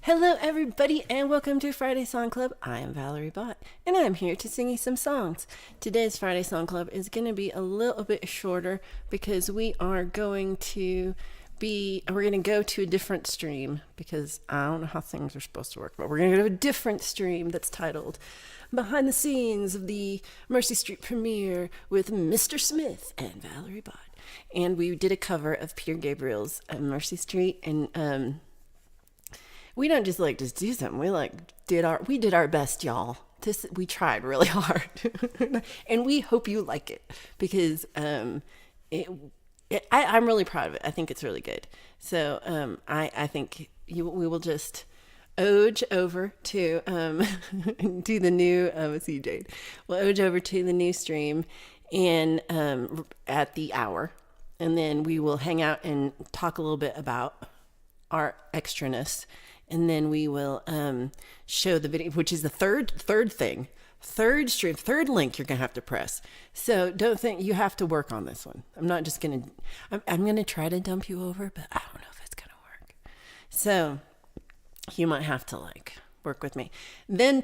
Hello, everybody, and welcome to Friday Song Club. I am Valerie Bott, and I'm here to sing you some songs. Today's Friday Song Club is going to be a little bit shorter because we're going to go to a different stream because I don't know how things are supposed to work, but we're going to go to a different stream that's titled Behind the Scenes of the Mercy Street Premiere with Mr. Smith and Valerie Bott. And we did a cover of Peter Gabriel's Mercy Street, and we don't just do something. We did our best, y'all. We tried really hard, and we hope you like it because I'm really proud of it. I think it's really good. So I think we will just ode over to to the new Jade. We'll ode over to the new stream and at the hour, and then we will hang out and talk a little bit about our extraness. And then we will show the video, which is the third stream, third link you're going to have to press. So don't think you have to work on this one. I'm not just going to, I'm going to try to dump you over, but I don't know if it's going to work. So you might have to work with me. Then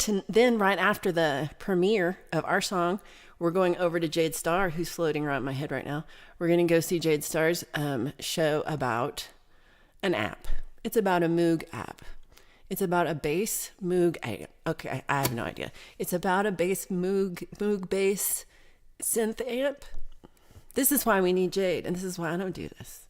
right after the premiere of our song, we're going over to Jade Starr, who's floating around my head right now. We're going to go see Jade Starr's show about an app. It's about a Moog app. It's about a bass Moog app. Okay, I have no idea. It's about a bass Moog bass synth amp. This is why we need Jade, and this is why I don't do this.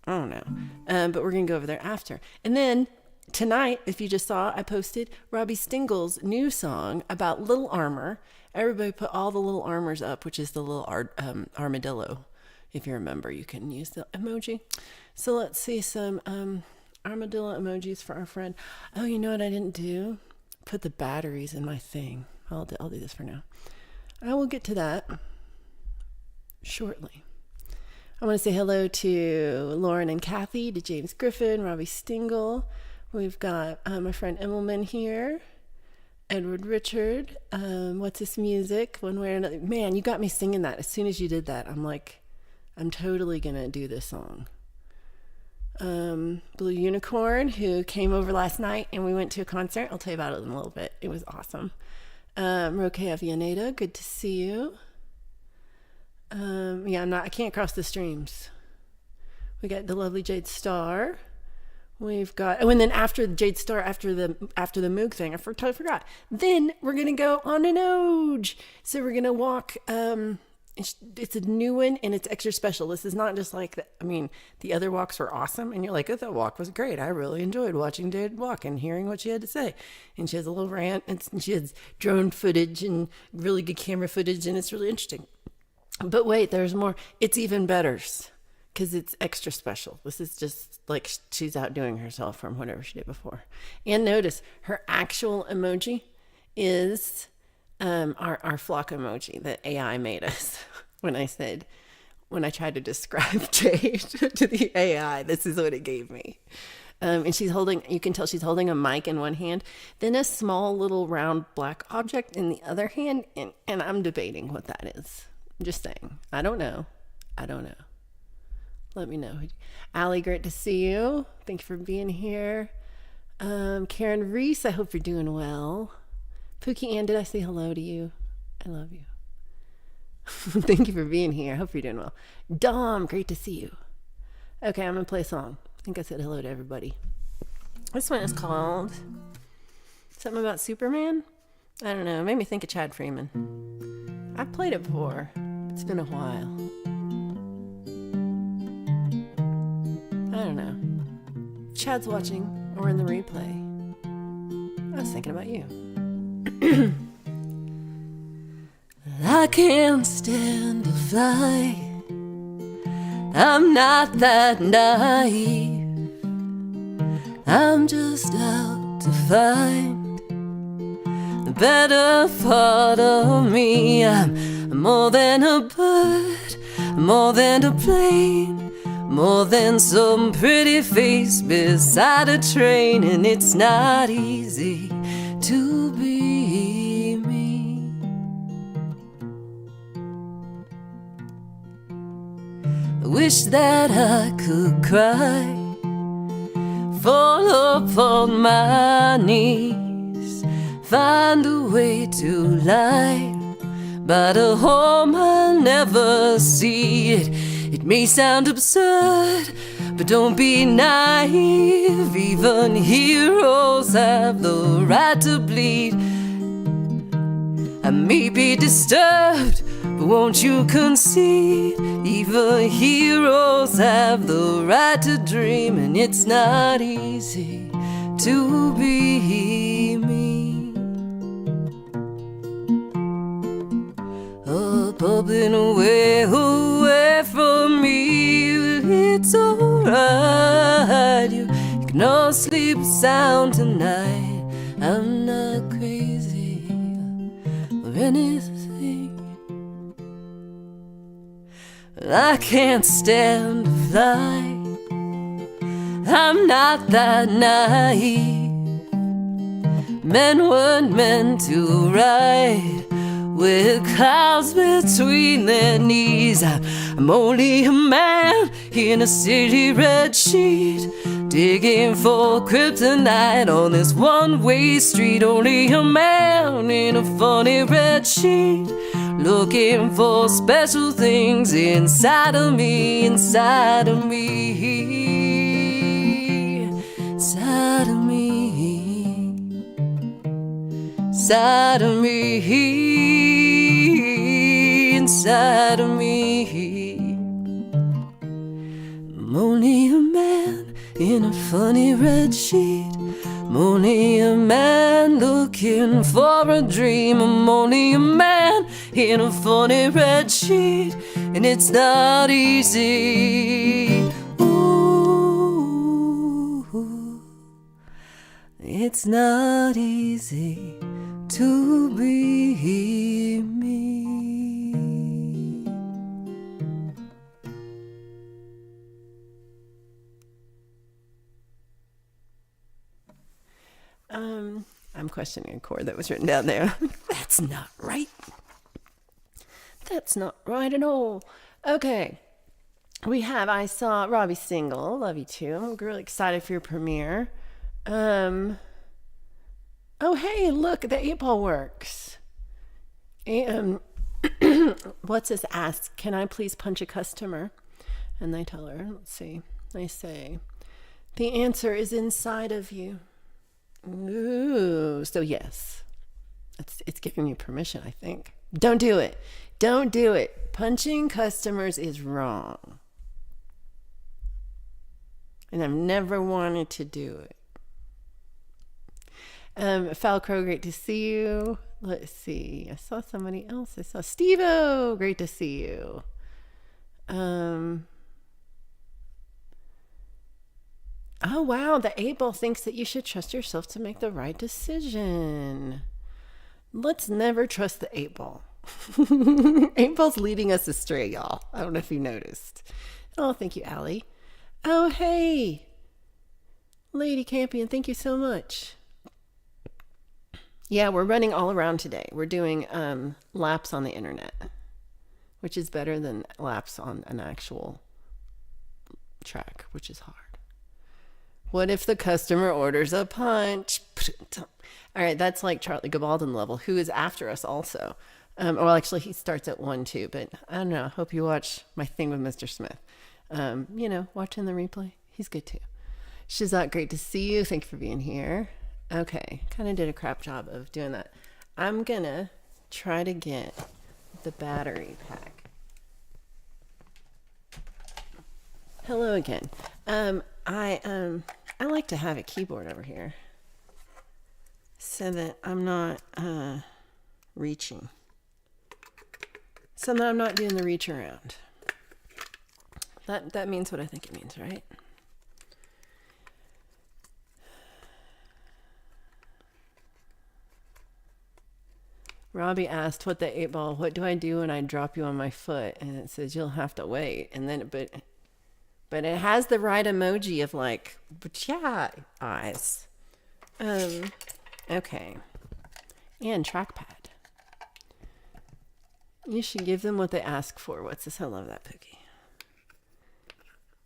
I don't know. But we're going to go over there after. And then tonight, if you just saw, I posted Robbie Stingle's new song about Little Armor. Everybody put all the little armors up, which is the little armadillo. If you remember, you can use the emoji. So let's see some armadillo emojis for our friend. Oh, you know what I didn't do? Put the batteries in my thing. I'll do this for now. I will get to that shortly. I want to say hello to Lauren and Kathy, to James Griffin, Robbie Stingle. We've got my friend Emmelman here. Edward Richard. What's this music? One way or another. Man, you got me singing that. As soon as you did that, I'm totally going to do this song. Blue Unicorn, who came over last night and we went to a concert. I'll tell you about it in a little bit. It was awesome. Roque Avianeda, good to see you. I can't cross the streams. We got the lovely Jade Starr. We've got, and then after Jade Starr, after the Moog thing, I totally forgot. Then we're going to go on an Oj. So we're going to walk, it's a new one and it's extra special. This is not just the other walks were awesome and you're like, oh, that walk was great. I really enjoyed watching Jade walk and hearing what she had to say. And she has a little rant and she has drone footage and really good camera footage and it's really interesting. But wait, there's more. It's even better because it's extra special. This is just like she's outdoing herself from whatever she did before. And notice her actual emoji is our flock emoji that AI made us. When I tried to describe Jade to the AI, this is what it gave me. And you can tell she's holding a mic in one hand, then a small little round black object in the other hand. And I'm debating what that is. I'm just saying. I don't know. Let me know. Allie, great to see you. Thank you for being here. Karen Reese, I hope you're doing well. Pookie Ann, did I say hello to you? I love you. Thank you for being here. I hope you're doing well. Dom, great to see you. Okay, I'm going to play a song. I think I said hello to everybody. This one is called something about Superman. I don't know. It made me think of Chad Freeman. I've played it before. It's been a while. I don't know. If Chad's watching or in the replay, I was thinking about you. I can't stand to fly. I'm not that naive. I'm just out to find the better part of me. I'm more than a bird, more than a plane, more than some pretty face beside a train. And it's not easy to be me. I wish that I could cry fall upon my knees, find a way to lie, but a home I'll never see it. It may sound absurd, but don't be naive. Even heroes have the right to bleed. I may be disturbed, but won't you concede? Even heroes have the right to dream, and it's not easy to be me. Up and away, away from me. It's alright, you can all sleep sound tonight. I'm not crazy or anything. I can't stand to fly, I'm not that naive. Men weren't meant to ride with clouds between their knees. I'm only a man in a city red sheet, digging for kryptonite on this one-way street. Only a man in a funny red sheet, looking for special things inside of me, inside of me, inside of me, inside of me, inside of me. I'm only a man in a funny red sheet. I'm only a man looking for a dream. I'm only a man in a funny red sheet, and it's not easy. Ooh, it's not easy to be me. I'm questioning a chord that was written down there. That's not right. That's not right at all. Okay. I saw Robbie's single, Love You Too. I'm really excited for your premiere. Oh, hey, look, the 8-ball works. What's this ask? Can I please punch a customer? And they tell her, let's see. They say, the answer is inside of you. Ooh, so yes, it's giving you permission, I think. Don't do it. Don't do it. Punching customers is wrong. And I've never wanted to do it. Foul Crow, great to see you. Let's see. I saw somebody else. I saw Steve-O. Great to see you. Oh, wow. The 8-ball thinks that you should trust yourself to make the right decision. Let's never trust the 8-ball. 8-ball's leading us astray, y'all. I don't know if you noticed. Oh, thank you, Allie. Oh, hey. Lady Campion, thank you so much. Yeah, we're running all around today. We're doing laps on the internet, which is better than laps on an actual track, which is hard. What if the customer orders a punch? All right, that's like Charlie Gabaldon level, who is after us also. Well, actually, he starts at 1 too, but I don't know. Hope you watch my thing with Mr. Smith. Watching the replay. He's good too. Shazak, great to see you. Thank you for being here. Okay, kind of did a crap job of doing that. I'm going to try to get the battery pack. Hello again. I like to have a keyboard over here so that I'm not reaching. So that I'm not doing the reach around. That means what I think it means, right? Robbie asked what do I do when I drop you on my foot? And it says you'll have to wait. And then but it has the right emoji of like, but yeah, eyes. Okay. And trackpad. You should give them what they ask for. What's this? I love that, Pookie.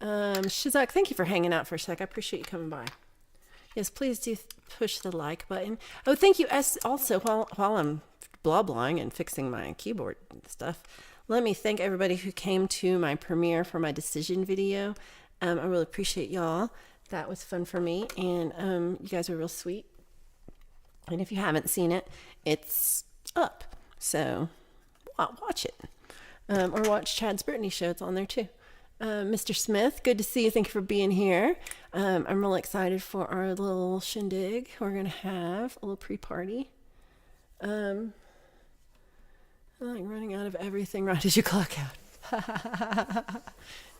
Shazak, thank you for hanging out for a sec. I appreciate you coming by. Yes, please do push the like button. Oh, thank you. Also, while I'm blah-blahing and fixing my keyboard stuff, let me thank everybody who came to my premiere for my decision video. I really appreciate y'all. That was fun for me, and you guys were real sweet. And if you haven't seen it, it's up. So watch it. Or watch Chad's Brittany show. It's on there too. Mr. Smith, good to see you. Thank you for being here. I'm really excited for our little shindig. We're going to have a little pre-party. I'm like running out of everything right as you clock out.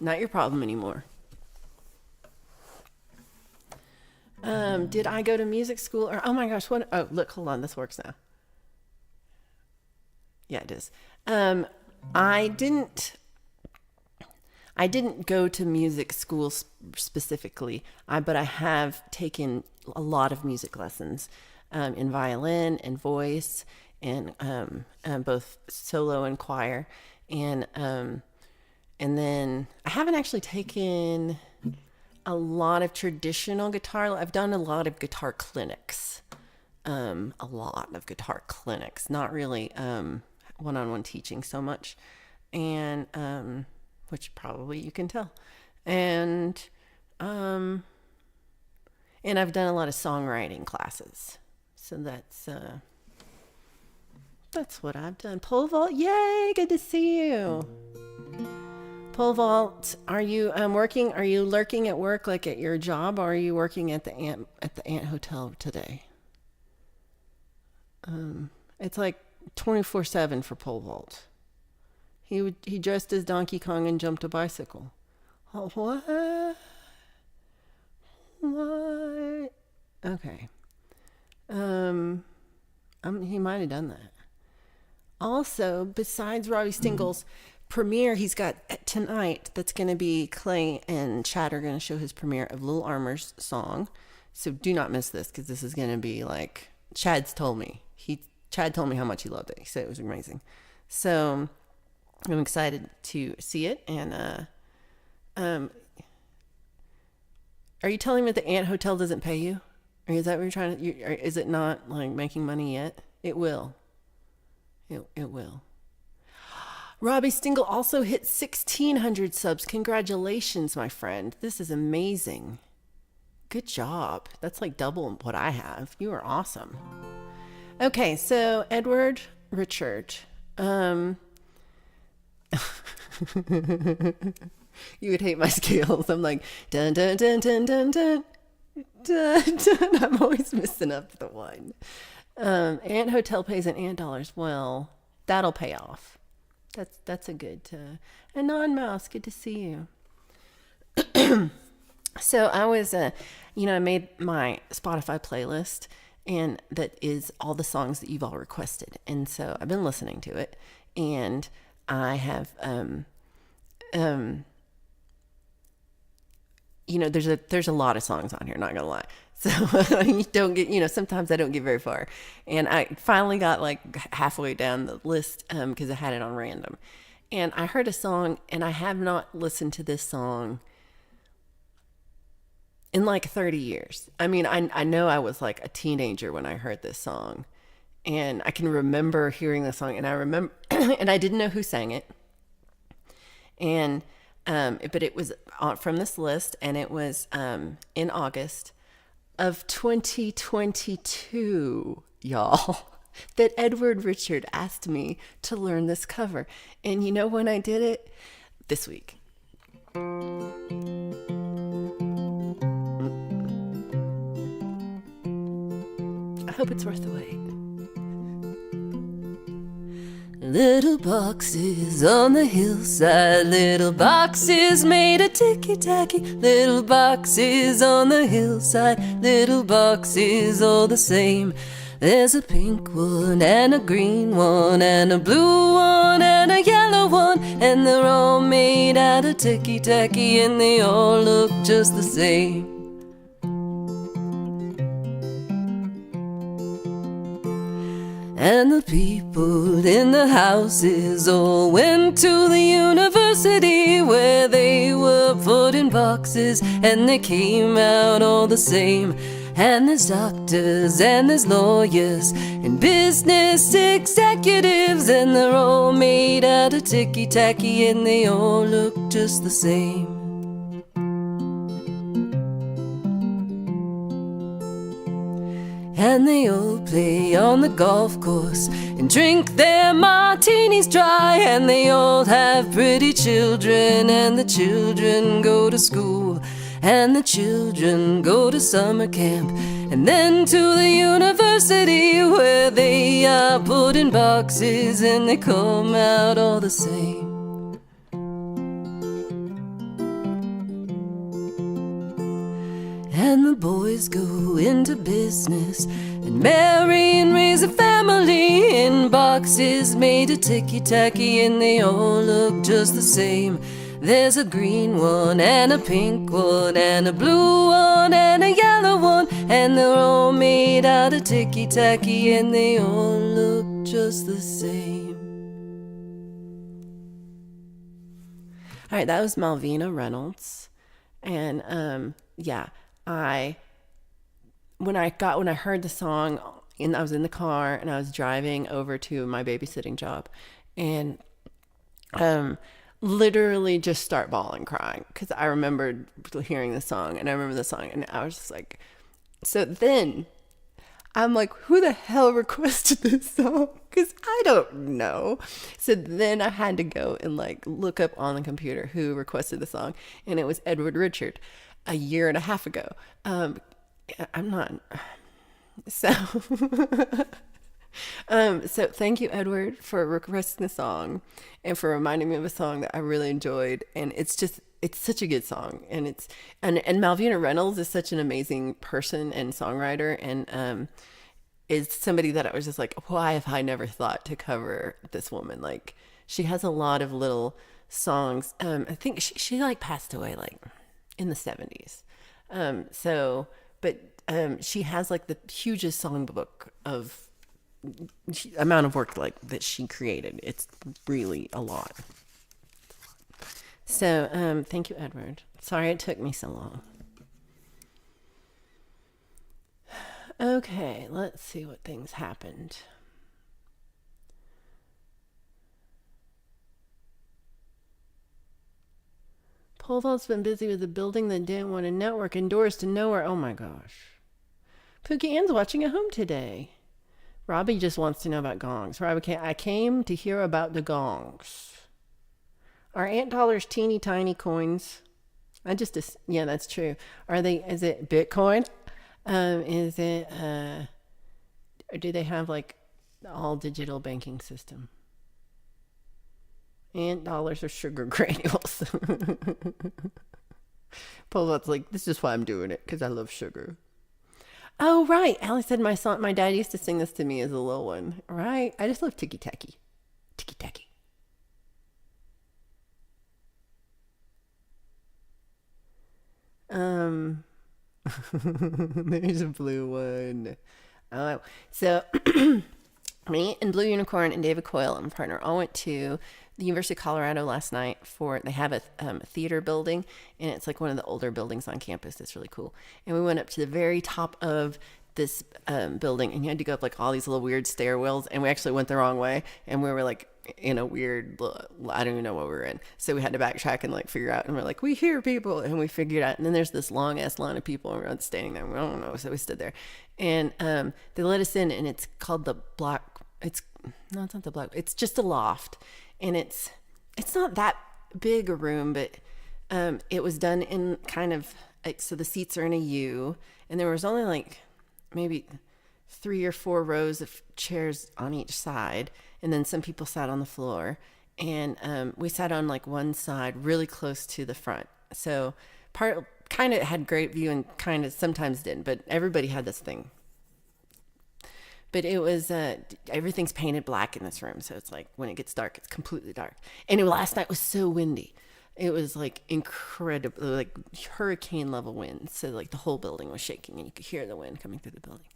Not your problem anymore. Did I go to music school? Or, oh my gosh, what? Oh, look, hold on. This works now. Yeah, it is. I didn't go to music school specifically, but I have taken a lot of music lessons in violin and voice, and both solo and choir, and then I haven't actually taken a lot of traditional guitar. I've done a lot of guitar clinics, not really one-on-one teaching so much, and which probably you can tell, and I've done a lot of songwriting classes, so that's what I've done. Pole vault, yay! Good to see you. Pole vault. Are you working? Are you lurking at work, like at your job, or are you working at the Ant Hotel today? It's like 24/7 for pole vault. He dressed as Donkey Kong and jumped a bicycle. Oh, what? What? Okay. He might have done that. Also, besides Robbie Stingle's premiere, he's got tonight. That's going to be Clay and Chad are going to show his premiere of Little Armor's song. So do not miss this, because this is going to be like Chad told me how much he loved it. He said it was amazing. So I'm excited to see it. And are you telling me that the Ant Hotel doesn't pay you? Or is that what you're trying to? Is it not like making money yet? It will. It will. Robbie Stingle also hit 1,600 subs. Congratulations, my friend. This is amazing. Good job. That's like double what I have. You are awesome. Okay, so Edward Richard. You would hate my scales. I'm like, dun, dun, dun, dun, dun, dun, dun, dun. I'm always missing up the one. Ant Hotel pays in ant dollars. Well, that'll pay off. That's a good, and non-mouse, good to see you. So I was, I made my Spotify playlist, and that is all the songs that you've all requested. And so I've been listening to it, and I have, there's a lot of songs on here, not gonna lie. So you don't get, sometimes I don't get very far. And I finally got like halfway down the list because I had it on random. And I heard a song, and I have not listened to this song in like 30 years. I mean, I know I was like a teenager when I heard this song. And I can remember hearing the song, and I remember, and I didn't know who sang it. And, but it was from this list, and it was in August of 2022, y'all, that Edward Richard asked me to learn this cover. And you know when I did it? This week. I hope it's worth the wait. Little boxes on the hillside, little boxes made of ticky-tacky, little boxes on the hillside, little boxes all the same. There's a pink one and a green one and a blue one and a yellow one, and they're all made out of ticky-tacky, and they all look just the same. And the people in the houses all went to the university where they were put in boxes, and they came out all the same. And there's doctors and there's lawyers and business executives, and they're all made out of ticky-tacky, and they all look just the same. And they all play on the golf course and drink their martinis dry, and they all have pretty children, and the children go to school, and the children go to summer camp, and then to the university where they are put in boxes and they come out all the same. And the boys go into business and marry and raise a family in boxes made of ticky-tacky, and they all look just the same. There's a green one and a pink one and a blue one and a yellow one, and they're all made out of ticky-tacky, and they all look just the same. All right, that was Malvina Reynolds. And yeah, when I heard the song, and I was in the car and I was driving over to my babysitting job, and literally just start bawling, crying, because I remembered hearing the song, and I remember the song, and I was just like, so then I'm like, who the hell requested this song? Because I don't know. So then I had to go and like look up on the computer who requested the song, and it was Edward Richard a year and a half ago. I'm not, so, so thank you, Edward, for requesting the song and for reminding me of a song that I really enjoyed. And it's such a good song. And and Malvina Reynolds is such an amazing person and songwriter, and, is somebody that I was just like, why have I never thought to cover this woman? Like, she has a lot of little songs. I think she like passed away like in the 70s. But she has like the hugest songbook of amount of work like that she created. It's really a lot. So thank you, Edward. Sorry it took me so long. Okay, let's see what things happened. Pole vault's been busy with a building that didn't want a network and doors to nowhere. Oh my gosh. Pookie Ann's watching at home today. Robbie just wants to know about gongs. Robbie, I came to hear about the gongs. Are Ant Dollars teeny tiny coins? Yeah, that's true. Is it Bitcoin? Is it, or do they have like all digital banking system? Ant dollars or sugar granules? Paul's like, this is why I'm doing it, because I love sugar. Oh, right. Allie said my dad used to sing this to me as a little one. Right. I just love ticky tacky. Ticky tacky. There's a blue one. Oh, so me and Blue Unicorn and David Coyle, my partner, all went to the University of Colorado last night they have a theater building, and it's like one of the older buildings on campus. It's really cool. And we went up to the very top of this building, and you had to go up like all these little weird stairwells, and we actually went the wrong way, and we were like in a weird, I don't even know what we were in. So we had to backtrack and like figure out, and we're like, we hear people, and we figured out, and then there's this long ass line of people, and we're standing there, and we don't know. So we stood there, and they let us in, and it's called the block. It's not the block. It's just a loft. And it's not that big a room, but it was done in kind of like, so the seats are in a U, and there was only like maybe 3 or 4 rows of chairs on each side, and then some people sat on the floor, and we sat on like one side really close to the front. So kind of had great view and kind of sometimes didn't, but everybody had this thing. But it was, everything's painted black in this room. So it's like when it gets dark, it's completely dark. And last night was so windy. It was like incredible, like hurricane level wind. So like the whole building was shaking, and you could hear the wind coming through the building.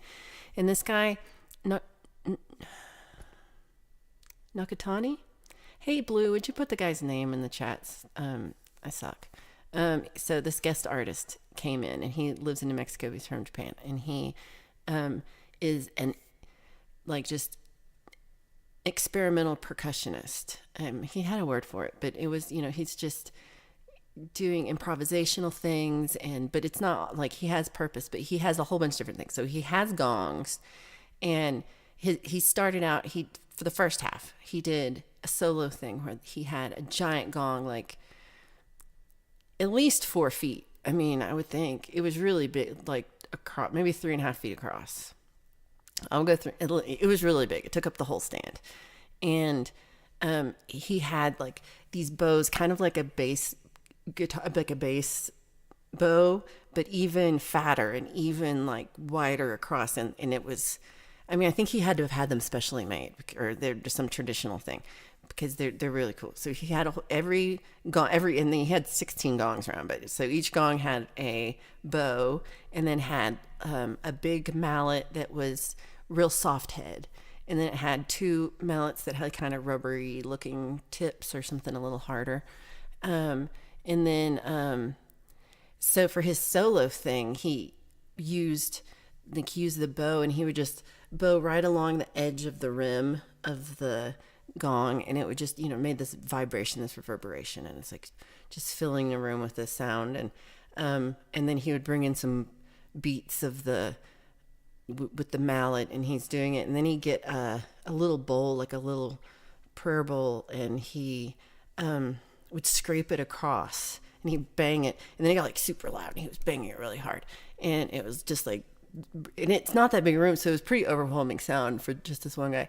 And this guy, Nakatani? Hey, Blue, would you put the guy's name in the chats? I suck. So this guest artist came in, and he lives in New Mexico. He's from Japan, and he is an like just experimental percussionist. He had a word for it, but it was, he's just doing improvisational things, but it's not like he has purpose, but he has a whole bunch of different things. So he has gongs, and he started out, for the first half, he did a solo thing where he had a giant gong, like at least 4 feet. I mean, I would think it was really big, like across, maybe 3.5 feet across. I'll go through. It was really big. It took up the whole stand, and he had like these bows, kind of like a bass guitar, like a bass bow, but even fatter and even like wider across. And it was, I mean, I think he had to have had them specially made, or they're just some traditional thing, because they're really cool. So he had every gong, and then he had 16 gongs around, but so each gong had a bow, and then had a big mallet that was real soft head, and then it had 2 mallets that had kind of rubbery looking tips or something a little harder. And then so for his solo thing, he used the bow, and he would just bow right along the edge of the rim of the gong, and it would just made this vibration, this reverberation, and it's like just filling the room with this sound. And then he would bring in some beats of with the mallet, and he's doing it, and then he'd get a little bowl, like a little prayer bowl, and he would scrape it across, and he'd bang it, and then it got like super loud, and he was banging it really hard, and it was just like, and it's not that big a room, so it was pretty overwhelming sound for just this one guy.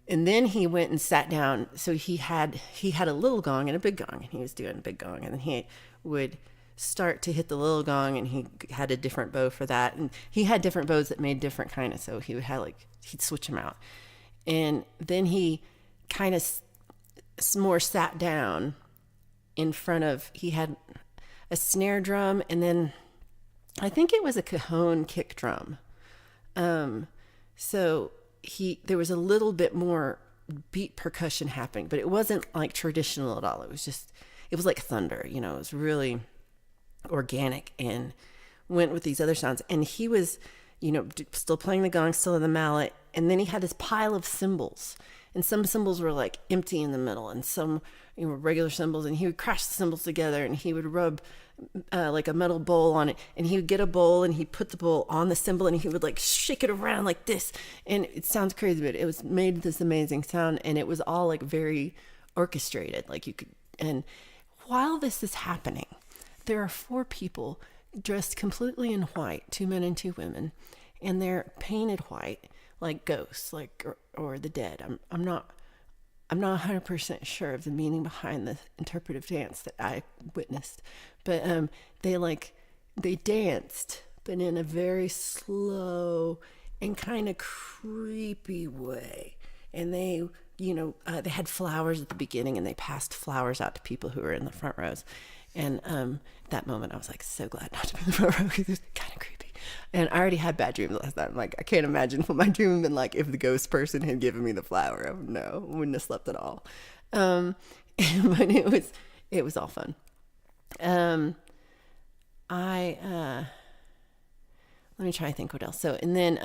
And then he went and sat down. So he had a little gong and a big gong, and he was doing a big gong, and then he would start to hit the little gong, and he had a different bow for that, and he had different bows that made different kind of, so he would have he'd switch them out. And then he kind of more sat down in front of, he had a snare drum, and then I think it was a cajon kick drum. So there was a little bit more beat percussion happening, but it wasn't like traditional at all. It was like thunder, it was really organic, and went with these other sounds. And he was, still playing the gong, still in the mallet. And then he had this pile of cymbals, and some cymbals were like empty in the middle, and some regular cymbals, and he would crash the cymbals together, and he would rub like a metal bowl on it, and he would get a bowl, and he'd put the bowl on the cymbal, and he would like shake it around like this, and it sounds crazy, but it was made this amazing sound, and it was all like very orchestrated, like you could. And while this is happening, there are 4 people dressed completely in white, 2 men and 2 women, and they're painted white like ghosts, or the dead. I'm not 100% sure of the meaning behind the interpretive dance that I witnessed, but they danced, but in a very slow and kind of creepy way. And they had flowers at the beginning, and they passed flowers out to people who were in the front rows. And that moment, I was like, so glad not to be in the front row, because it was kind of creepy. And I already had bad dreams last night. I'm like, I can't imagine what my dream had been like if the ghost person had given me the flower. No, I wouldn't have slept at all. But it was all fun. Let me try to think what else. So, and then,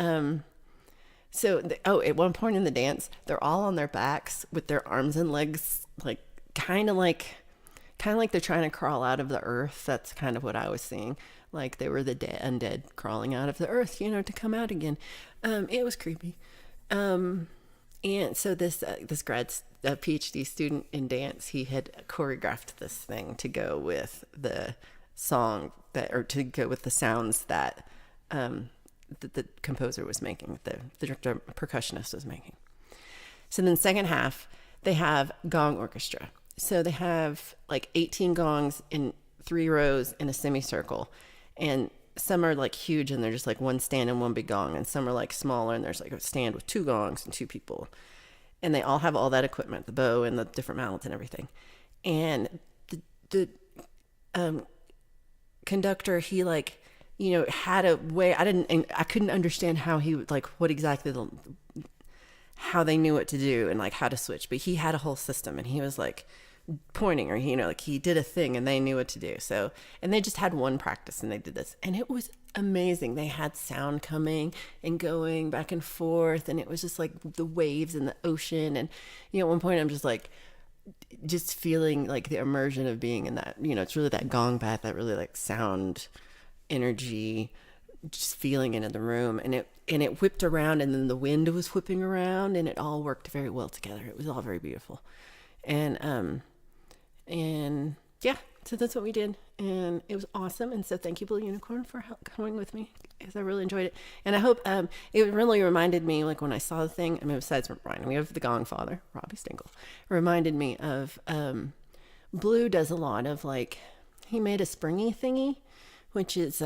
at one point in the dance, they're all on their backs with their arms and legs, like kind of like they're trying to crawl out of the earth. That's kind of what I was seeing. Like they were the undead crawling out of the earth, to come out again. It was creepy. And so this PhD student in dance, he had choreographed this thing to go with the song to go with the sounds that the composer was making, the percussionist was making. So then the second half, they have gong orchestra. So they have like 18 gongs in 3 rows in a semicircle, and some are like huge, and they're just like one stand and one big gong, and some are like smaller, and there's like a stand with 2 gongs and 2 people, and they all have all that equipment, the bow and the different mallets and everything. And the conductor, he had a way, I couldn't understand how he would, like, what exactly how they knew what to do and like how to switch, but he had a whole system, and he was like pointing, or like he did a thing and they knew what to do. So, and they just had one practice and they did this, and it was amazing. They had sound coming and going back and forth, and it was just like the waves and the ocean. And at one point I'm just feeling like the immersion of being in that. It's really that gong bath, that really like sound energy, just feeling it in the room. And it whipped around, and then the wind was whipping around, and it all worked very well together. It was all very beautiful. And yeah, so that's what we did, and it was awesome. And so thank you, Blue Unicorn, for coming with me, because I really enjoyed it. And I hope it really reminded me, like when I saw the thing, besides reminding me of the Gong Father, Robbie Stingle, reminded me of Blue does a lot of, like, he made a springy thingy, which is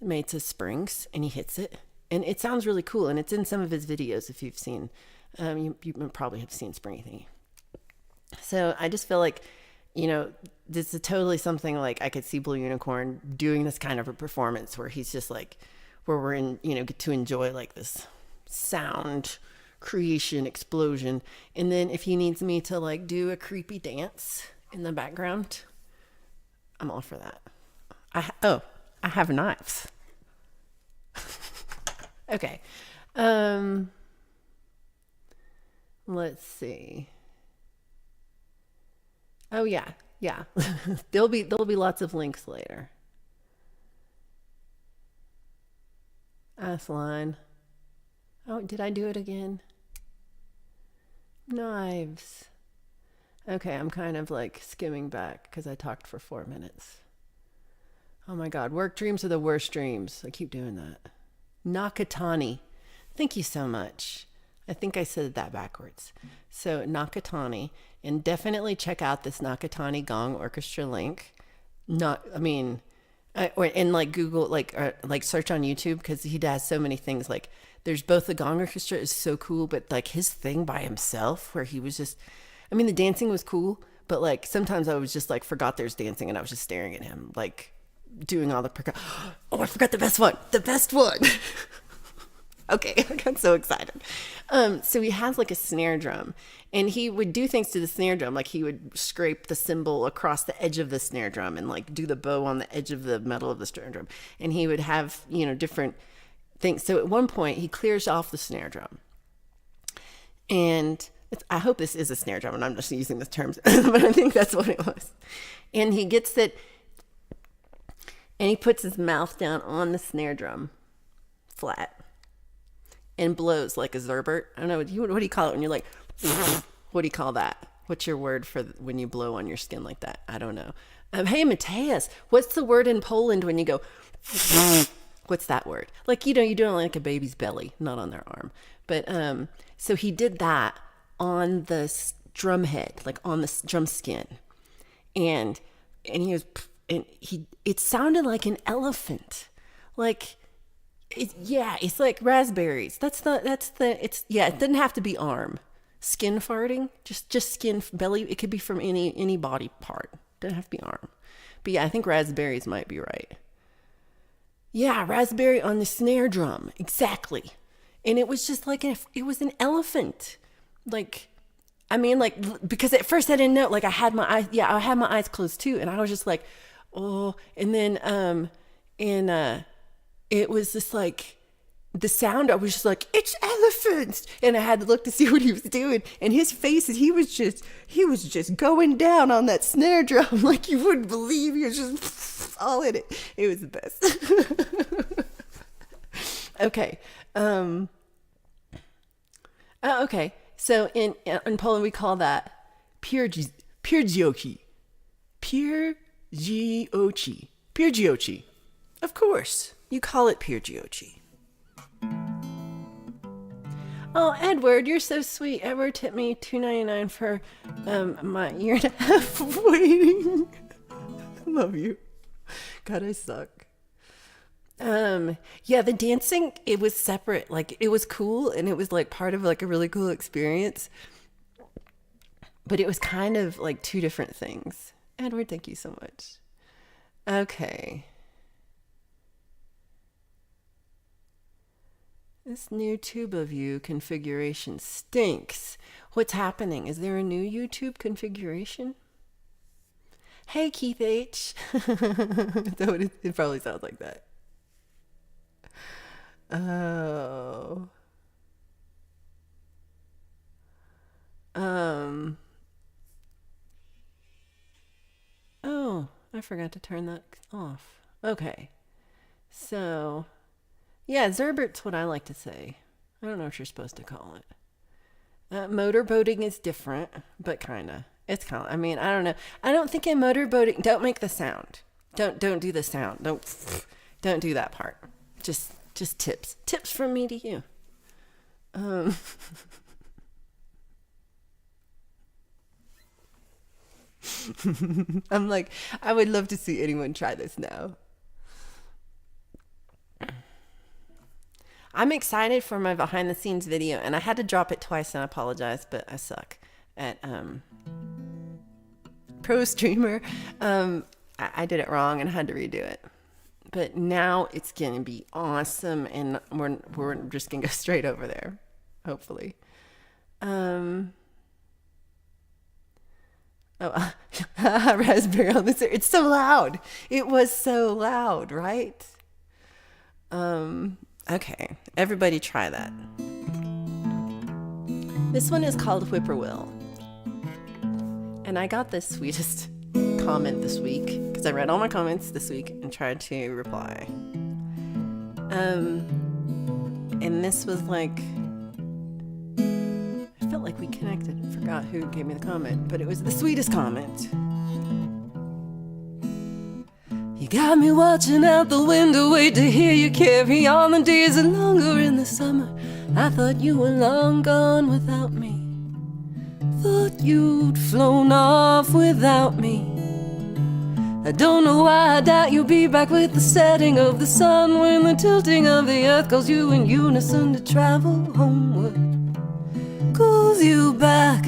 made to springs, and he hits it, and it sounds really cool, and it's in some of his videos. If you've seen, you probably have seen springy thingy. So I just feel like, this is totally something like I could see Blue Unicorn doing this kind of a performance where he's just like, where we're in, get to enjoy like this sound creation explosion. And then if he needs me to like do a creepy dance in the background, I'm all for that. I have knives. Okay. Let's see. Oh yeah. There'll be lots of links later. Asline. Oh, did I do it again? Knives. Okay, I'm kind of like skimming back because I talked for 4 minutes. Oh my God, work dreams are the worst dreams. I keep doing that. Nakatani. Thank you so much. I think I said that backwards. So Nakatani, and definitely check out this Nakatani Gong Orchestra link. And like Google, like search on YouTube, because he does so many things. Like there's both the Gong Orchestra is so cool, but like his thing by himself where he was just, the dancing was cool, but like sometimes I was just like forgot there's dancing and I was just staring at him, like doing all the oh, I forgot the best one. Okay, I got so excited. So he has like a snare drum, and he would do things to the snare drum. Like he would scrape the cymbal across the edge of the snare drum and like do the bow on the edge of the metal of the snare drum. And he would have, different things. So at one point he clears off the snare drum, and I hope this is a snare drum and I'm just using the terms, but I think that's what it was. And he gets it, and he puts his mouth down on the snare drum flat and blows like a zerbert. I don't know, what do you call it when you're like, what do you call that? What's your word for when you blow on your skin like that? I don't know. Hey, Mateus, what's the word in Poland when you go, what's that word? Like, you're doing it like a baby's belly, not on their arm. But so he did that on the drum head, like on the drum skin. And it sounded like an elephant. Like, it's like raspberries. It doesn't have to be arm. Skin farting, just skin, belly. It could be from any body part. Doesn't have to be arm. But yeah, I think raspberries might be right. Yeah, raspberry on the snare drum. Exactly. And it was just like, it was an elephant. Like, because at first I didn't know, like I had my eyes closed too. And I was just like, oh, and then, it was just like, the sound, I was just like, it's elephants. And I had to look to see what he was doing. And his face, he was just going down on that snare drum like you wouldn't believe. He was just all in it. It was the best. Okay. Okay. So in Poland, we call that pierdziochi. Pierdziochi. Of course. You call it pierdziochi. Oh, Edward, you're so sweet. Edward tipped me $2.99 for my year and a half of waiting. Love you. God, I suck. Yeah, the dancing, it was separate. Like, it was cool, and it was like part of like a really cool experience. But it was kind of like two different things. Edward, thank you so much. Okay. This new tube of you configuration stinks. What's happening? Is there a new YouTube configuration? Hey, Keith H. So it probably sounds like that. Oh. Oh, I forgot to turn that off. Okay. So, yeah, Zerbert's what I like to say. I don't know what you're supposed to call it. Motorboating is different, but kinda. It's kind of. I mean, I don't know. I don't think in motorboating. Don't make the sound. Don't do the sound. Don't do that part. Just tips from me to you. I'm like, I would love to see anyone try this now. I'm excited for my behind the scenes video, and I had to drop it twice, and I apologize, but I suck at pro streamer. I did it wrong and had to redo it, but now it's gonna be awesome, and we're just gonna go straight over there, hopefully. Oh, raspberry on the it's so loud. It was so loud, right? Okay, everybody try that. This one is called Whippoorwill. And I got the sweetest comment this week because I read all my comments this week and tried to reply. And this was like, I felt like we connected. I forgot who gave me the comment, but it was the sweetest comment. You got me watching out the window, wait to hear you carry on. The days are longer in the summer. I thought you were long gone without me. Thought you'd flown off without me. I don't know why I doubt you'll be back with the setting of the sun, when the tilting of the earth calls you in unison to travel homeward. Calls you back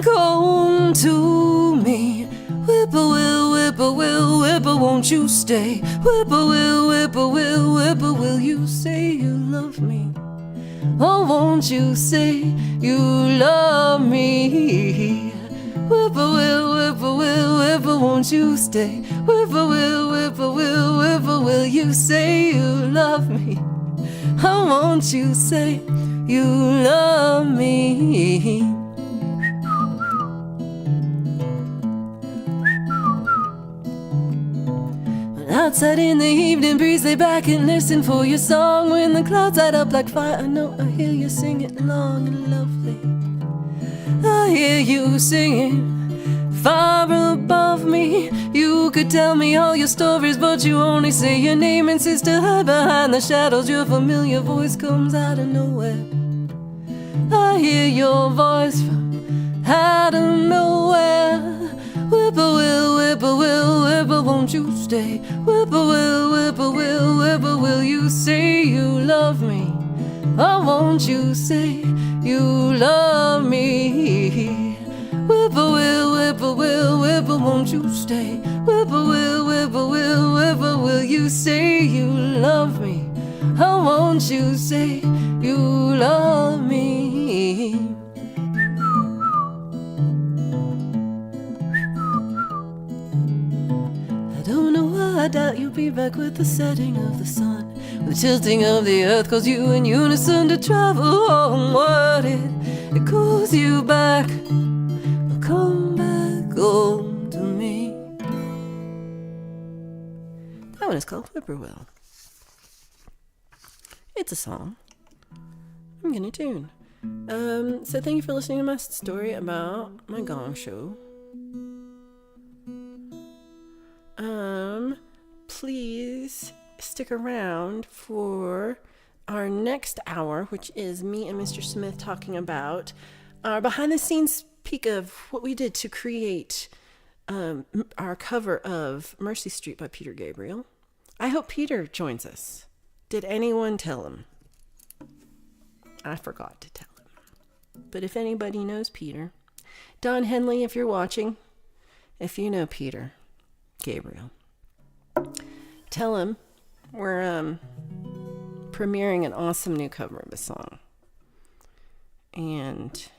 home to me. Whippoorwill, whippoorwill, whippoorwill, won't you stay? Whippoorwill, whippoorwill, whippoorwill, you say you love me. Oh, won't you say you love me? Whippoorwill, whippoorwill, whippoorwill, won't you stay? Whippoorwill, whippoorwill, whippoorwill, you say you love me. Oh, won't you say you love me? Outside in the evening breeze, lay back and listen for your song. When the clouds light up like fire, I know I hear you sing it long and lovely. I hear you singing far above me. You could tell me all your stories, but you only say your name. Insist to hide behind the shadows, your familiar voice comes out of nowhere. I hear your voice from out of nowhere. Whippoorwill, whippoorwill, whippoorwill, won't you stay? Whippoorwill, whippoorwill, whippoorwill, you say you love me. Oh, won't you say you love me? Whippoorwill, whippoorwill, whippoorwill, won't you stay? Whippoorwill, whippoorwill, whippoorwill, you say you love me. Oh, won't you say you love me? I don't know why I doubt you'll be back with the setting of the sun. The tilting of the earth calls you in unison to travel homeward. It calls you back, come back home to me. That one is called Whippoorwill. It's a song. I'm gonna tune. So thank you for listening to my story about my gong show. Please stick around for our next hour, which is me and Mr. Smith talking about our behind the scenes peek of what we did to create our cover of Mercy Street by Peter Gabriel. I hope Peter joins us. Did anyone tell him? I forgot to tell him. But if anybody knows Peter, Don Henley, if you're watching, if you know Peter Gabriel, tell him we're premiering an awesome new cover of a song. And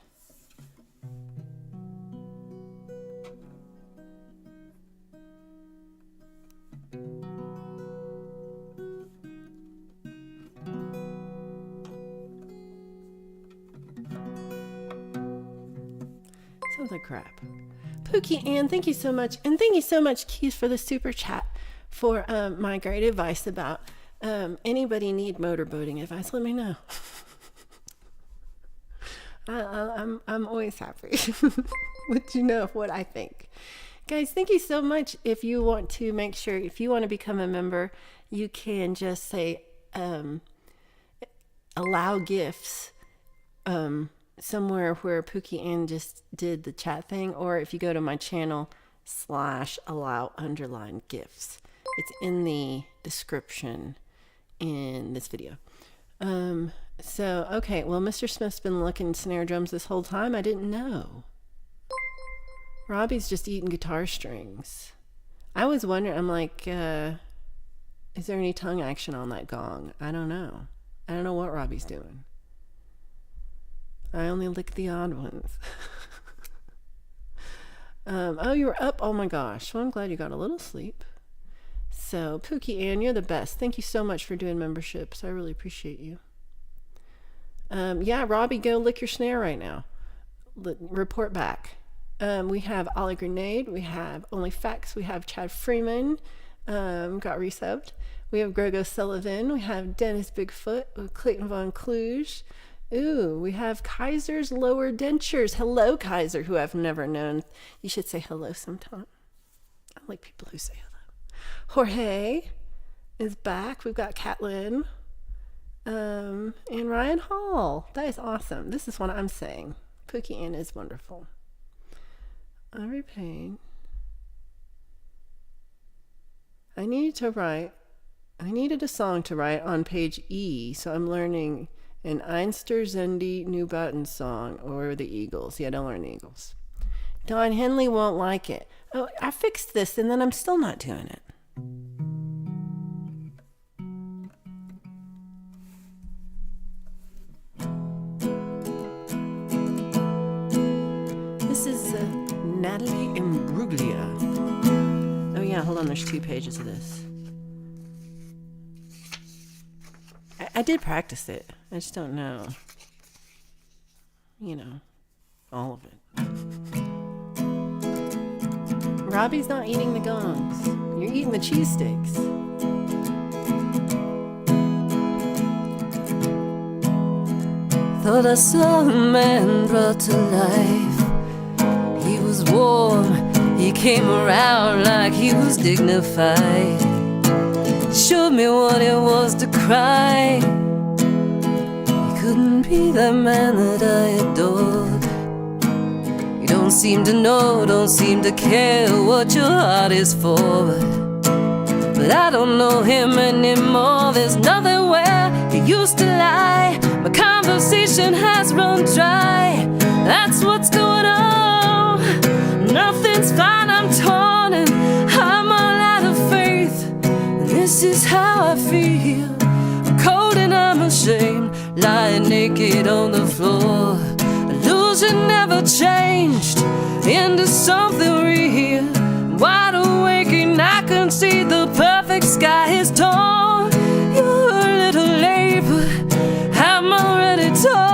Holy crap. Pookie Ann, thank you so much. And thank you so much, Keith, for the super chat for my great advice about anybody need motorboating advice. Let me know. I'm always happy with what I think. Guys, thank you so much. If you want to make sure, if you want to become a member, you can just say allow gifts somewhere where Pookie Ann just did the chat thing, or if you go to my channel /allow_gifts. It's in the description in this video. So, okay, well, Mr. Smith's been licking snare drums this whole time. I didn't know. Robbie's just eating guitar strings. I was wondering, I'm like, is there any tongue action on that gong? I don't know. I don't know what Robbie's doing. I only lick the odd ones. Oh, you were up? Oh my gosh. Well, I'm glad you got a little sleep. So, Pookie Ann, you're the best. Thank you so much for doing memberships. I really appreciate you. Yeah, Robbie, go lick your snare right now. Report back. We have Ollie Grenade. We have Only Facts. We have Chad Freeman. Got resubbed. We have Grego Sullivan. We have Dennis Bigfoot. We have Clayton Von Kluge. Ooh, we have Kaiser's Lower Dentures. Hello, Kaiser, who I've never known. You should say hello sometime. I like people who say hello. Jorge is back. We've got Catlin. And Ryan Hall. That is awesome. This is what I'm saying. Pookie Ann is wonderful. Every pain. I needed a song to write on page E, so I'm learning an Einster Zendi New Button song or the Eagles. Yeah, don't learn the Eagles. Don Henley won't like it. Oh, I fixed this and then I'm still not doing it. This is Natalie Imbruglia. Oh yeah, hold on, there's 2 pages of this. I did practice it. I just don't know. All of it. Robbie's not eating the gongs. You're eating the cheesesteaks. Thought I saw a man brought to life. He was warm, he came around like he was dignified. He showed me what it was to cry. He couldn't be that man that I adored. You don't seem to know, don't seem to care what your heart is for. But I don't know him anymore. There's nothing where he used to lie. My conversation has run dry. That's what's going on. Nothing's fine, I'm torn and I'm all out of faith. And this is how I feel. I'm cold and I'm ashamed, lying naked on the floor. Illusion never changed into something real. Wide awake and I can see the perfect sky is torn. You're a little late, but I'm already torn.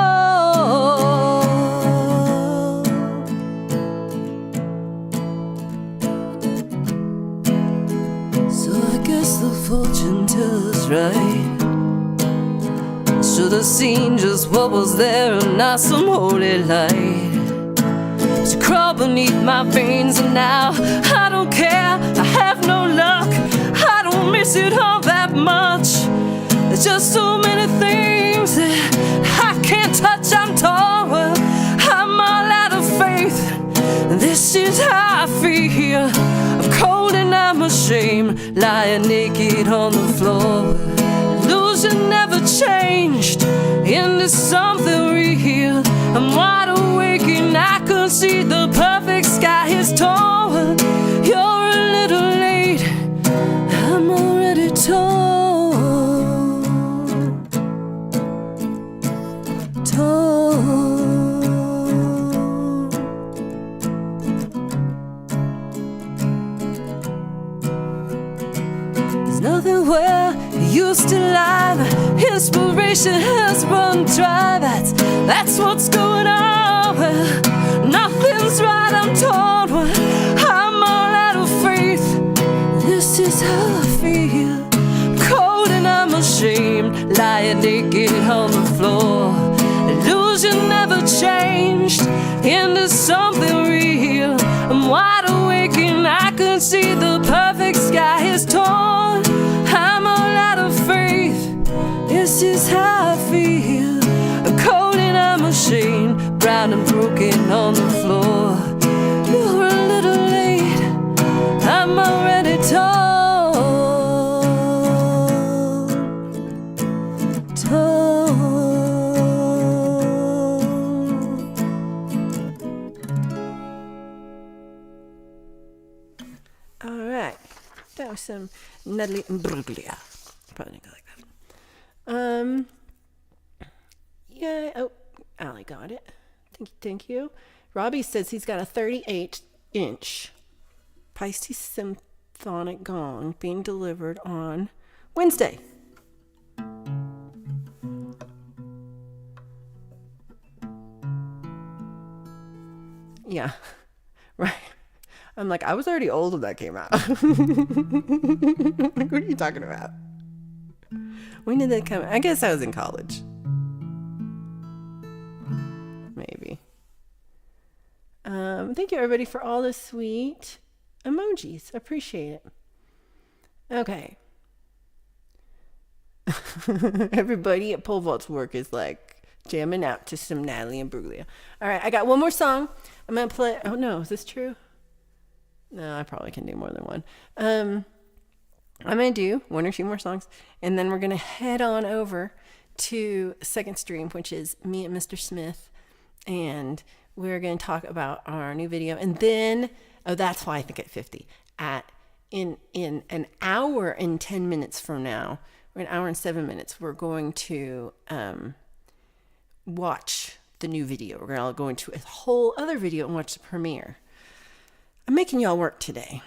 So I guess the fortune teller's right. Should have seen just what was there and not some holy light. She crawled beneath my veins and now I don't care. I have no luck. I don't miss it all that much. There's just so many things that I can't touch. I'm torn. I'm all out of faith. This is how I feel. I'm cold and I'm ashamed, lying naked on the floor. Illusion never changed into something real. I'm wide awake and I can see the perfect sky is torn. You're a little late, I'm already torn. There's nothing where you used to lie. My imagination has run dry. That's what's going on. Well, nothing's right, I'm torn. Well, I'm all out of faith. This is how I feel. Cold and I'm ashamed, lying naked on the floor. Illusion never changed into something real. I'm wide awake and I can see the perfect sky is torn. I'm all out of faith. This is how I feel. Cold and I'm ashamed, brown and broken on the floor. You're a little late, I'm already torn. All right, that was some Natalie Imbruglia. Probably didn't go like that. Yeah. Oh, Allie got it. Thank you. Robbie says he's got a 38-inch Pisces symphonic gong being delivered on Wednesday. Yeah, right. I'm like, I was already old when that came out. Like, what are you talking about? When did that come out? I guess I was in college. Maybe. Thank you, everybody, for all the sweet emojis. Appreciate it. Okay. Everybody at Pole Vault's work is like jamming out to some Natalie Imbruglia. All right, I got one more song. I'm going to play. Oh, no. Is this true? No, I probably can do more than one. I'm going to do one or two more songs, and then we're going to head on over to second stream, which is me and Mr. Smith, and we're going to talk about our new video. And then, oh, that's why I think at 50. In an hour and 10 minutes from now, or an hour and 7 minutes, we're going to watch the new video. We're going to go into a whole other video and watch the premiere. I'm making y'all work today.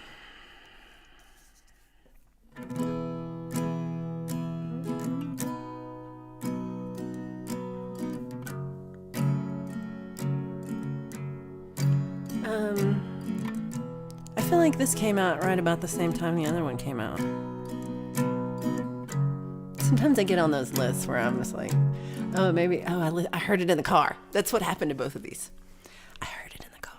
I feel like this came out right about the same time the other one came out. Sometimes I get on those lists where I'm just like, oh, maybe, I heard it in the car. That's what happened to both of these. I heard it in the car.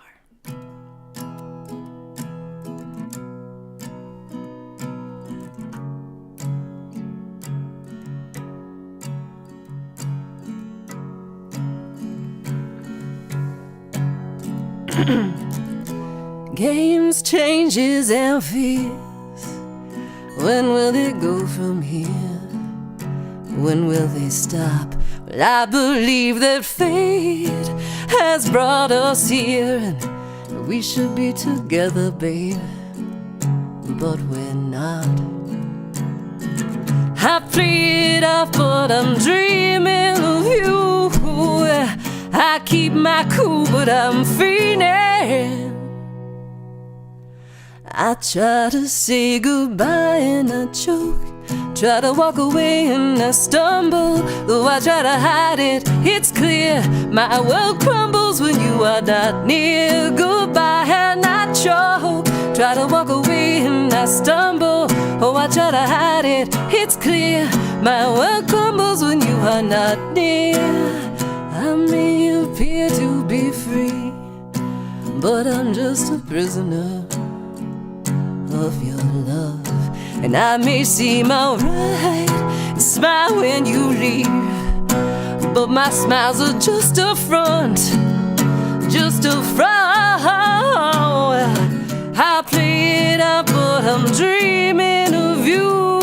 Games, changes, and fears. When will it go from here? When will they stop? Well, I believe that fate has brought us here, and we should be together, babe, but we're not. I play it off, but I'm dreaming of you. I keep my cool, but I'm fiending. I try to say goodbye and I choke. Try to walk away and I stumble. Though I try to hide it, it's clear my world crumbles when you are not near. Goodbye and I choke. Try to walk away and I stumble. Oh, I try to hide it, it's clear my world crumbles when you are not near. I may appear to be free, but I'm just a prisoner of your love. And I may seem alright and smile when you leave, but my smiles are just a front, just a front. I play it up, but I'm dreaming of you.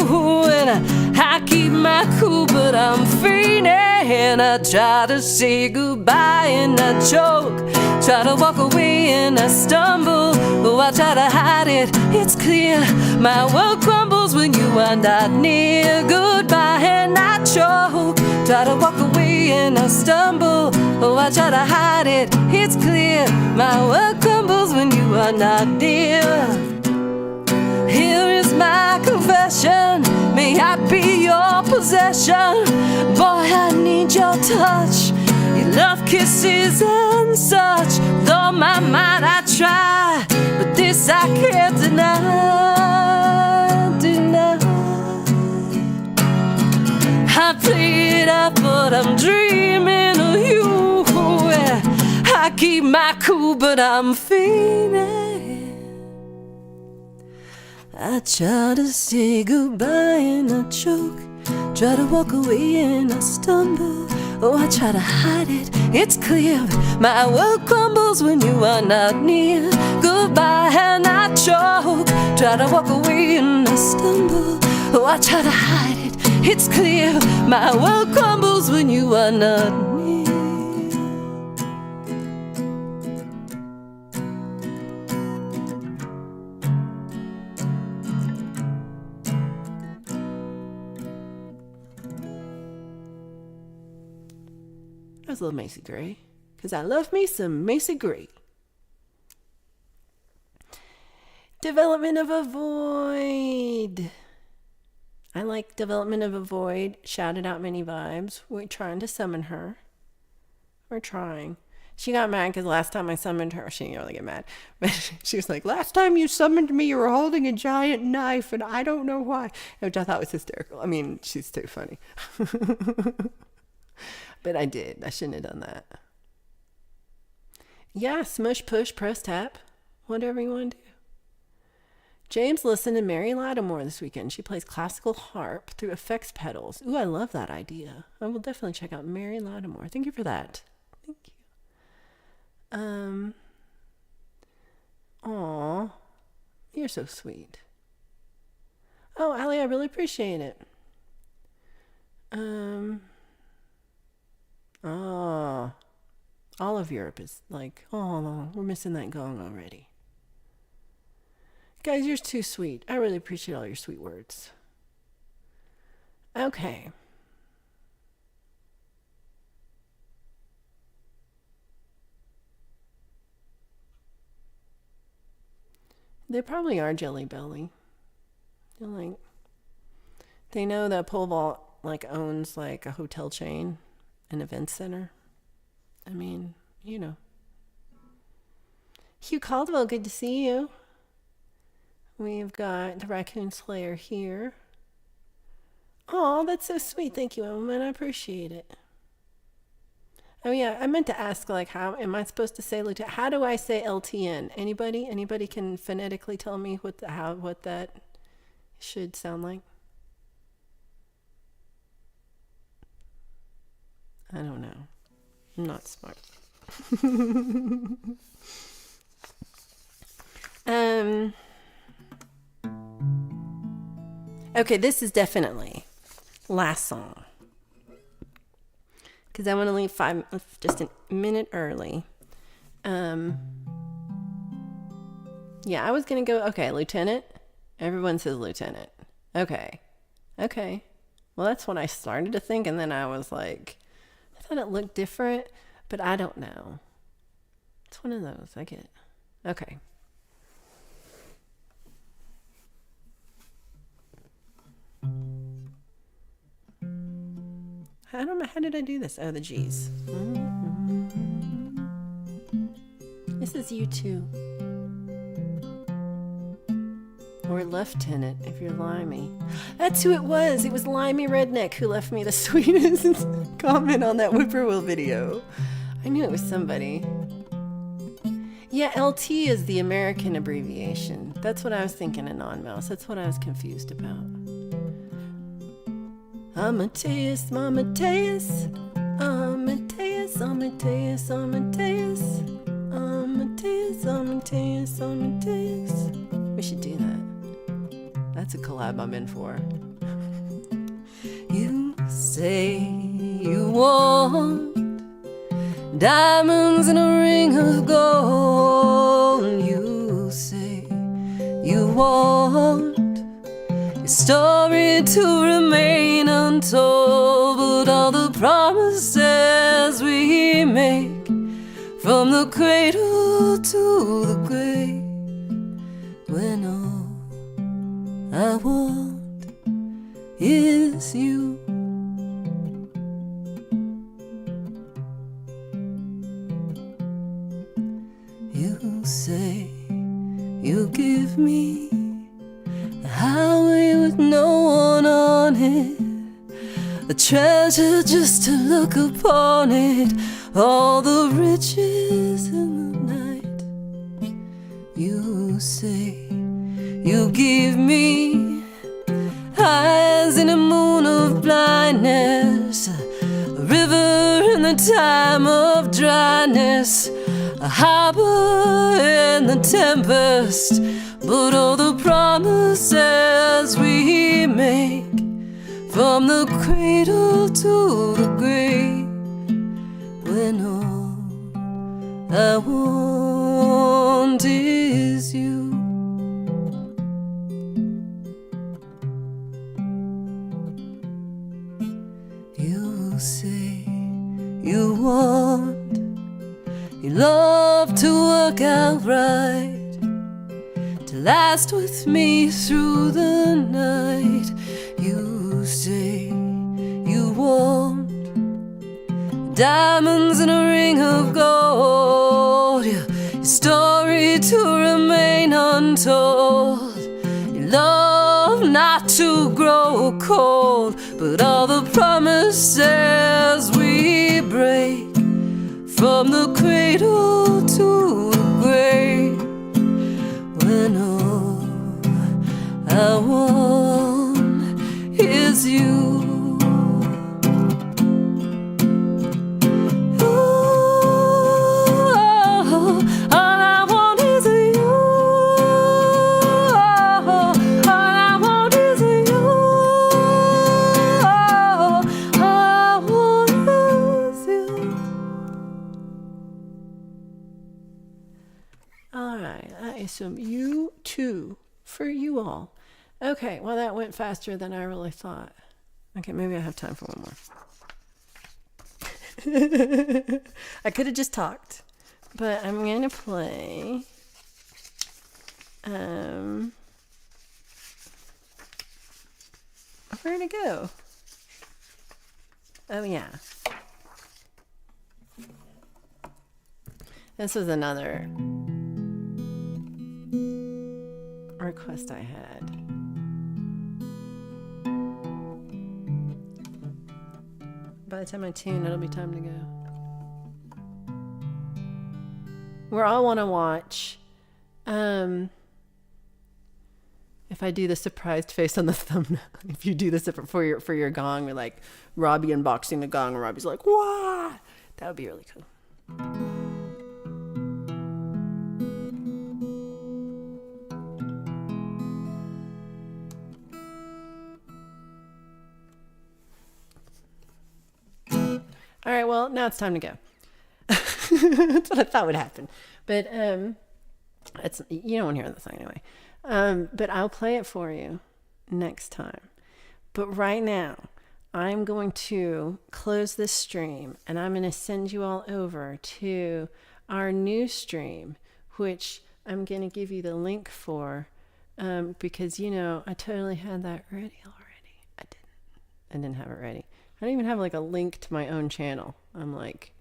And I keep my cool, but I'm fiending. I try to say goodbye and I choke. Try to walk away and I stumble. Oh, I try to hide it, it's clear my world crumbles when you are not near. Goodbye and I choke. Try to walk away and I stumble. Oh, I try to hide it, it's clear my world crumbles when you are not near. Here is my confession. May I be your possession? Boy, I need your touch, your love kisses and such. Though my mind I try, but this I can't deny. I play it up, but I'm dreaming of you. I keep my cool, but I'm feeling. I try to say goodbye and I choke, try to walk away and I stumble. Oh, I try to hide it, it's clear. My world crumbles when you are not near. Goodbye and I choke, try to walk away and I stumble. Oh, I try to hide it, it's clear. My world crumbles when you are not near. That was a little Macy Gray, because I love me some Macy Gray. Development of a Void. I like Development of a Void. Shouted out many vibes. We're trying to summon her. We're trying. She got mad because last time I summoned her, she didn't really get mad, but she was like, last time you summoned me, you were holding a giant knife, and I don't know why. Which I thought was hysterical. I mean, she's too funny. But I did. I shouldn't have done that. Yeah, smush, push, press, tap. Whatever you want to do. James listened to Mary Lattimore this weekend. She plays classical harp through effects pedals. Ooh, I love that idea. I will definitely check out Mary Lattimore. Thank you for that. Thank you. Aw, you're so sweet. Oh, Allie, I really appreciate it. Oh, all of Europe is like, oh, no, we're missing that gong already. Guys, you're too sweet. I really appreciate all your sweet words. Okay. They probably are Jelly Belly. They're like, they know that Pole Vault like owns like a hotel chain, an event center. I mean, you know. Hugh Caldwell, good to see you. We've got the Raccoon Slayer here. Oh, that's so sweet. Thank you, Element. I appreciate it. Oh yeah, I meant to ask, like, how am I supposed to say Lieutenant? How do I say LTN? Anybody? Anybody can phonetically tell me what that should sound like? I don't know. I'm not smart. Okay, this is definitely last song. Because I want to leave just a minute early. Yeah, I was going to go, okay, Lieutenant. Everyone says Lieutenant. Okay. Well, that's what I started to think, and then I was like, I thought it looked different, but I don't know. It's one of those, I get it. Okay. I don't know, how did I do this? Oh, the G's. This is you too. Or Lieutenant, if you're Limey. That's who it was. It was Limey Redneck who left me the sweetest comment on that Whippoorwill video. I knew it was somebody. Yeah, LT is the American abbreviation. That's what I was thinking in Non-Mouse. That's what I was confused about. Amadeus, Amadeus, Amadeus, Amadeus, Amadeus, Amadeus, Amadeus, Amadeus. We should do that. That's a collab I'm in for. You say you want diamonds and a ring of gold. You say you want your story to remain untold, but all the promises we make from the cradle to the grave, when all I want is you. You say you give me a highway with no one on it, a treasure just to look upon it, all the riches in the night. You say you give me eyes in a moon of blindness, a river in the time of dryness, a harbor in the tempest. But all the promises we make, from the cradle to the grave, when all I want is you. You say you want your love to work out right, to last with me through the night. You say you want diamonds and a ring of gold, your story to remain untold, your love not to grow cold. But all the promises we break, from the cradle to the grave, when all I want is you. Some you too for you all. Okay, well that went faster than I really thought. Okay, maybe I have time for one more. I could have just talked, but I'm gonna play where'd it go? Oh yeah, this was another request I had. By the time I tune, it'll be time to go. We all want to watch. If I do the surprised face on the thumbnail, if you do this for your gong, we're like Robbie unboxing the gong, and Robbie's like, "What?" That would be really cool. All right, well, now it's time to go. That's what I thought would happen. But it's, you don't want to hear the song anyway. But I'll play it for you next time. But right now, I'm going to close this stream, and I'm going to send you all over to our new stream, which I'm going to give you the link for, because, you know, I totally had that ready already. I didn't have it ready. I don't even have like a link to my own channel. I'm like,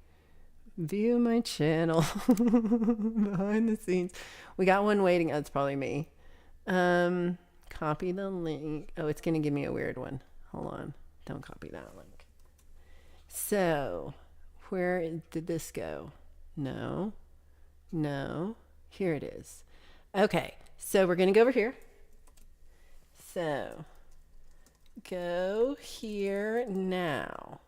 view my channel behind the scenes. We got one waiting. Oh, it's probably me. Copy the link. Oh, it's going to give me a weird one. Hold on. Don't copy that link. So where did this go? No. Here it is. Okay. So we're going to go over here. So go here now.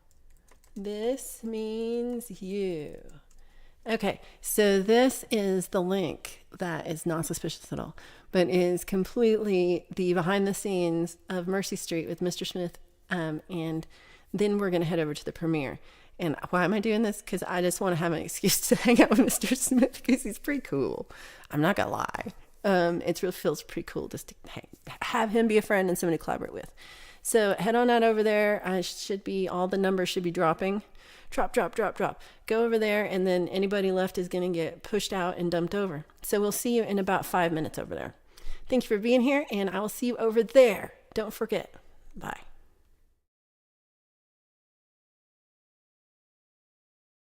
This means you. Okay, so this is the link that is not suspicious at all, but is completely the behind the scenes of Mercy Street with Mr. Smith. And then we're going to head over to the premiere. And why am I doing this? Because I just want to have an excuse to hang out with Mr. Smith because he's pretty cool. I'm not going to lie. It really feels pretty cool just to have him be a friend and somebody to collaborate with. So head on out over there. All the numbers should be dropping. Drop. Go over there, and then anybody left is going to get pushed out and dumped over. So we'll see you in about 5 minutes over there. Thank you for being here, and I will see you over there. Don't forget. Bye.